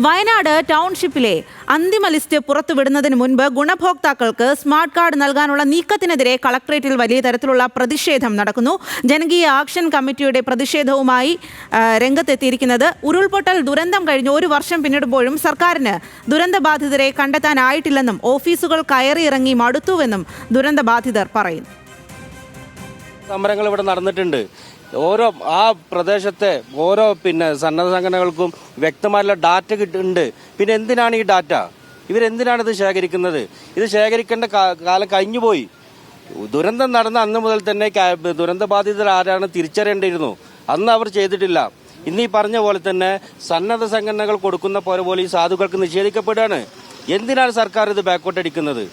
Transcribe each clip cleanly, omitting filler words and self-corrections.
വയനാട് ടൗൺഷിപ്പിലെ അന്തിമ ലിസ്റ്റ് പുറത്തുവിടുന്നതിന് മുൻപ് ഗുണഭോക്താക്കൾക്ക് സ്മാർട്ട് കാർഡ് നൽകാനുള്ള നീക്കത്തിനെതിരെ കളക്ടറേറ്റിൽ വലിയ തരത്തിലുള്ള പ്രതിഷേധം നടക്കുന്നു. ജനകീയ ആക്ഷൻ കമ്മിറ്റിയുടെ പ്രതിഷേധവുമായി രംഗത്തെത്തിയിരിക്കുന്നത് ഉരുൾപൊട്ടൽ ദുരന്തം കഴിഞ്ഞ് 1 വർഷം പിന്നിടുമ്പോഴും സർക്കാരിന് ദുരന്തബാധിതരെ കണ്ടെത്താനായിട്ടില്ലെന്നും ഓഫീസുകൾ കയറിയിറങ്ങി മടുത്തുവെന്നും ദുരന്തബാധിതർ പറയുന്നു. സമരങ്ങൾ ഇവിടെ നടന്നിട്ടുണ്ട്. ഓരോ ആ പ്രദേശത്തെ ഓരോ സന്നദ്ധ സംഘടനകൾക്കും വ്യക്തമായുള്ള ഡാറ്റ കിട്ടുന്നുണ്ട്. പിന്നെ എന്തിനാണ് ഈ ഡാറ്റ? ഇവരെന്തിനാണ് ഇത് ശേഖരിക്കുന്നത്? ഇത് ശേഖരിക്കേണ്ട കാലം കഴിഞ്ഞുപോയി. ദുരന്തം നടന്ന അന്ന് മുതൽ തന്നെ ദുരന്തബാധിതർ ആരാണ് തിരിച്ചറിയേണ്ടിയിരുന്നു. അന്ന് അവർ ചെയ്തിട്ടില്ല. ഇന്ന് ഈ പറഞ്ഞ പോലെ തന്നെ സന്നദ്ധ സംഘടനകൾ കൊടുക്കുന്ന പോലെ ഈ സാധുക്കൾക്ക് നിഷേധിക്കപ്പെടുകയാണ്. എന്തിനാണ് സർക്കാർ ഇത് ബാക്കോട്ട് അടിക്കുന്നത്?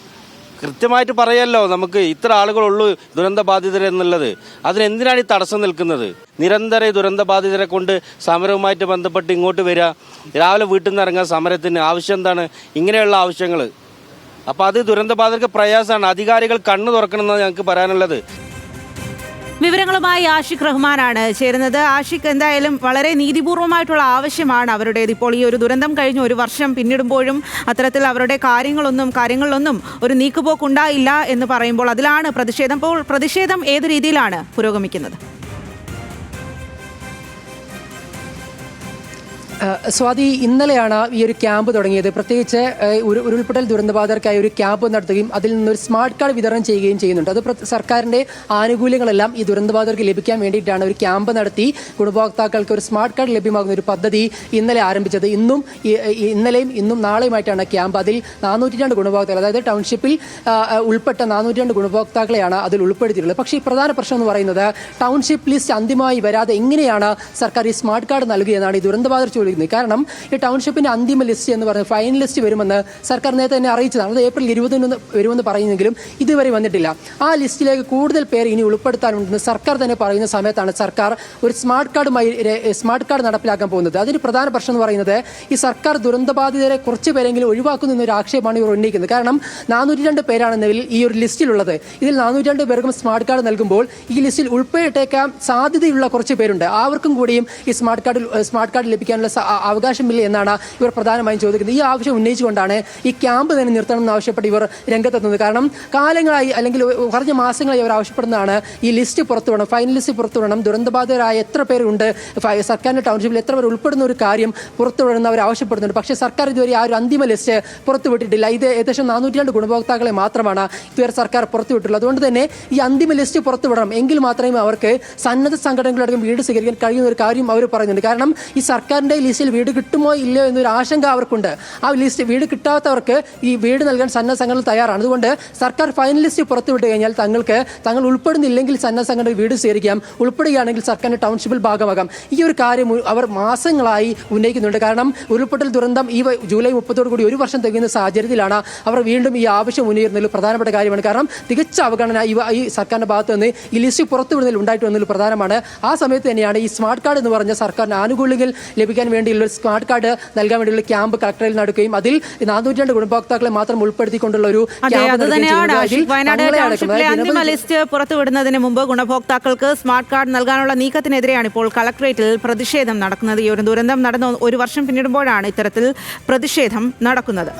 കൃത്യമായിട്ട് പറയല്ലോ, നമുക്ക് ഇത്ര ആളുകളുള്ളൂ ദുരന്തബാധിതർ എന്നുള്ളത്. അതിനെന്തിനാണ് ഈ തടസ്സം നിൽക്കുന്നത്? നിരന്തരം ദുരന്തബാധിതരെ കൊണ്ട് സമരവുമായിട്ട് ബന്ധപ്പെട്ട് ഇങ്ങോട്ട് വരിക, രാവിലെ വീട്ടിൽ നിന്ന് ഇറങ്ങുക സമരത്തിന്. ആവശ്യം എന്താണ്? ഇങ്ങനെയുള്ള ആവശ്യങ്ങൾ. അപ്പോൾ അത് ദുരന്തബാധിതർക്ക് പ്രയാസമാണ്. അധികാരികൾ കണ്ണു തുറക്കണമെന്നാണ് ഞങ്ങൾക്ക് പറയാനുള്ളത്. വിവരങ്ങളുമായി ആഷിഖ് റഹ്മാനാണ് ചേരുന്നത്. ആഷിഖ്, എന്തായാലും വളരെ നീതിപൂർവമായിട്ടുള്ള ആവശ്യമാണ് അവരുടേത്. ഇപ്പോൾ ഈ ഒരു ദുരന്തം കഴിഞ്ഞ് 1 വർഷം പിന്നിടുമ്പോഴും അത്തരത്തിൽ അവരുടെ കാര്യങ്ങളിലൊന്നും ഒരു നീക്കുപോക്കുണ്ടായില്ല എന്ന് പറയുമ്പോൾ അതിലാണ് പ്രതിഷേധം. അപ്പോൾ പ്രതിഷേധം ഏത് രീതിയിലാണ് പുരോഗമിക്കുന്നത്? സ്വാതി, ഇന്നലെയാണ് ഈ ഒരു ക്യാമ്പ് തുടങ്ങിയത്. പ്രത്യേകിച്ച് ഉരുൾപൊട്ടൽ ദുരന്തബാധിതർക്കായി ഒരു ക്യാമ്പ് നടത്തുകയും അതിൽ നിന്നൊരു സ്മാർട്ട് കാർഡ് വിതരണം ചെയ്യുകയും ചെയ്യുന്നുണ്ട്. അത് സർക്കാരിൻ്റെ ആനുകൂല്യങ്ങളെല്ലാം ഈ ദുരന്തബാധിതർക്ക് ലഭിക്കാൻ വേണ്ടിയിട്ടാണ് ഒരു ക്യാമ്പ് നടത്തി ഗുണഭോക്താക്കൾക്ക് ഒരു സ്മാർട്ട് കാർഡ് ലഭ്യമാകുന്ന ഒരു പദ്ധതി ഇന്നലെ ആരംഭിച്ചത്. ഇന്നലെയും ഇന്നും നാളെയുമായിട്ടാണ് ക്യാമ്പ്. അതിൽ 402 ഗുണഭോക്താക്കൾ, അതായത് ടൗൺഷിപ്പിൽ ഉൾപ്പെട്ട 402 ഗുണഭോക്താക്കളെയാണ് അതിൽ ഉൾപ്പെടുത്തിയിട്ടുള്ളത്. പക്ഷേ ഈ പ്രധാന പ്രശ്നം എന്ന് പറയുന്നത് ടൗൺഷിപ്പ് ലിസ്റ്റ് അന്തിമമായി വരാതെ എങ്ങനെയാണ് സർക്കാർ ഈ സ്മാർട്ട് കാർഡ് നൽകുകയെന്നാണ് ഈ ദുരന്തബാധിതർ ചോദിക്കുന്നത്. കാരണം ഈ ടൗൺഷിപ്പിന്റെ അന്തിമ ലിസ്റ്റ് എന്ന് പറയുന്നത് ഫൈനൽ ലിസ്റ്റ് വരുമെന്ന് സർക്കാർ നേരത്തെ തന്നെ അറിയിച്ചതാണ്. അത് ഏപ്രിൽ 20 വരുമെന്ന് പറയുന്നെങ്കിലും ഇതുവരെ വന്നിട്ടില്ല. ആ ലിസ്റ്റിലേക്ക് കൂടുതൽ പേർ ഇനി ഉൾപ്പെടുത്താനുണ്ടെന്ന് സർക്കാർ തന്നെ പറയുന്ന സമയത്താണ് സർക്കാർ ഒരു സ്മാർട്ട് കാർഡ് നടപ്പിലാക്കാൻ പോകുന്നത്. അതിന് പ്രധാന പ്രശ്നം എന്ന് പറയുന്നത് ഈ സർക്കാർ ദുരന്തബാധിതരെ കുറച്ച് പേരെങ്കിലും ഒഴിവാക്കുന്നു എന്നൊരു ആക്ഷേപമാണ് ഇവർ ഉന്നയിക്കുന്നത്. കാരണം 402 പേരാണ് നിലവിൽ ഈ ഒരു ലിസ്റ്റിലുള്ളത്. ഇതിൽ 402 പേർക്കും സ്മാർട്ട് കാർഡ് നൽകുമ്പോൾ ഈ ലിസ്റ്റിൽ ഉൾപ്പെട്ടിട്ടേക്കാൻ സാധ്യതയുള്ള കുറച്ച് പേരുണ്ട്. അവർക്കും കൂടിയും ഈ സ്മാർട്ട് കാർഡ് ലഭിക്കാനുള്ള അവകാശമില്ല എന്നാണ് ഇവർ പ്രധാനമായും ചോദിക്കുന്നത്. ഈ ആവശ്യം ഉന്നയിച്ചുകൊണ്ടാണ് ഈ ക്യാമ്പ് തന്നെ നിർത്തണം എന്നാവശ്യപ്പെട്ട് ഇവർ രംഗത്തെത്തുന്നത്. കാരണം കാലങ്ങളായി അല്ലെങ്കിൽ കുറഞ്ഞ മാസങ്ങളായി അവർ ആവശ്യപ്പെടുന്നതാണ് ഈ ലിസ്റ്റ് പുറത്തുവിടണം, ഫൈനൽ ലിസ്റ്റ് പുറത്തുവിടണം. ദുരന്തബാധിതരായ എത്ര പേരുണ്ട്, സർക്കാരിന്റെ ടൗൺഷിപ്പിൽ എത്ര പേർ ഉൾപ്പെടുന്ന ഒരു കാര്യം പുറത്തുവിടണമെന്ന് അവർ ആവശ്യപ്പെടുന്നുണ്ട്. പക്ഷേ സർക്കാർ ഇതുവരെ ആ ഒരു അന്തിമ ലിസ്റ്റ് പുറത്തുവിട്ടിട്ടില്ല. ഇത് ഏകദേശം 402 ഗുണഭോക്താക്കളെ മാത്രമാണ് ഇതുവരെ സർക്കാർ പുറത്തുവിട്ടുള്ളത്. അതുകൊണ്ട് തന്നെ ഈ അന്തിമ ലിസ്റ്റ് പുറത്തുവിടണം, എങ്കിൽ മാത്രമേ അവർക്ക് സന്നദ്ധ സംഘടനകളടക്കം വീട് സ്വീകരിക്കാൻ കഴിയുന്ന ഒരു കാര്യം അവർ പറയുന്നുണ്ട്. കാരണം ഈ സർക്കാരിന്റെ ലിസ്റ്റിൽ വീട് കിട്ടുമോ ഇല്ലയോ എന്നൊരു ആശങ്ക അവർക്കുണ്ട്. ആ ലിസ്റ്റ് വീട് കിട്ടാത്തവർക്ക് ഈ വീട് നൽകാൻ സന്നദ്ധ സംഘടനകൾ തയ്യാറാണ്. അതുകൊണ്ട് സർക്കാർ ഫൈനൽ ലിസ്റ്റ് പുറത്തുവിട്ട് കഴിഞ്ഞാൽ തങ്ങൾ ഉൾപ്പെടുന്നില്ലെങ്കിൽ സന്നദ്ധ സംഘടന വീട് സ്വീകരിക്കാം, ഉൾപ്പെടുകയാണെങ്കിൽ സർക്കാരിന്റെ ടൗൺഷിപ്പിൽ ഭാഗമാകാം. ഈ ഒരു കാര്യം അവർ മാസങ്ങളായി ഉന്നയിക്കുന്നുണ്ട്. കാരണം ഉരുൾപൊട്ടൽ ദുരന്തം ഈ ജൂലൈ 30 1 വർഷം തികയുന്ന സാഹചര്യത്തിലാണ് അവർ വീണ്ടും ഈ ആവശ്യം ഉന്നയിക്കുന്നതിൽ പ്രധാനപ്പെട്ട കാര്യമാണ്. കാരണം തികച്ച അവഗണന ഈ സർക്കാരിന്റെ ഭാഗത്ത് നിന്ന് ഈ ലിസ്റ്റ് പുറത്തുവിടുന്നതിൽ ഉണ്ടായിട്ട് വന്നതിൽ പ്രധാനമാണ്. ആ സമയത്ത് തന്നെയാണ് ഈ സ്മാർട്ട് കാർഡ് എന്ന് പറഞ്ഞ സർക്കാരിന് ആനുകൂല്യങ്ങൾ ലഭിക്കാൻ വേണ്ടിയുള്ള സ്മാർട്ട് കാർഡ് നൽകാൻ വേണ്ടിയുള്ള ക്യാമ്പ് കളക്ടറിൽ നടക്കുകയും അതിൽ 402 ഗുണഭോക്താക്കളെ മാത്രം ഉൾപ്പെടുത്തിക്കൊണ്ടുള്ള ഒരു അന്തിമ ലിസ്റ്റ് പുറത്തുവിടുന്നതിന് മുമ്പ് ഗുണഭോക്താക്കൾക്ക് സ്മാർട്ട് കാർഡ് നൽകാനുള്ള നീക്കത്തിനെതിരെയാണ് ഇപ്പോൾ കളക്ടറേറ്റിൽ പ്രതിഷേധം നടക്കുന്നത്. ഈ ഒരു ദുരന്തം നടന്ന 1 വർഷം പിന്നിടുമ്പോഴാണ് ഇത്തരത്തിൽ പ്രതിഷേധം നടക്കുന്നത്.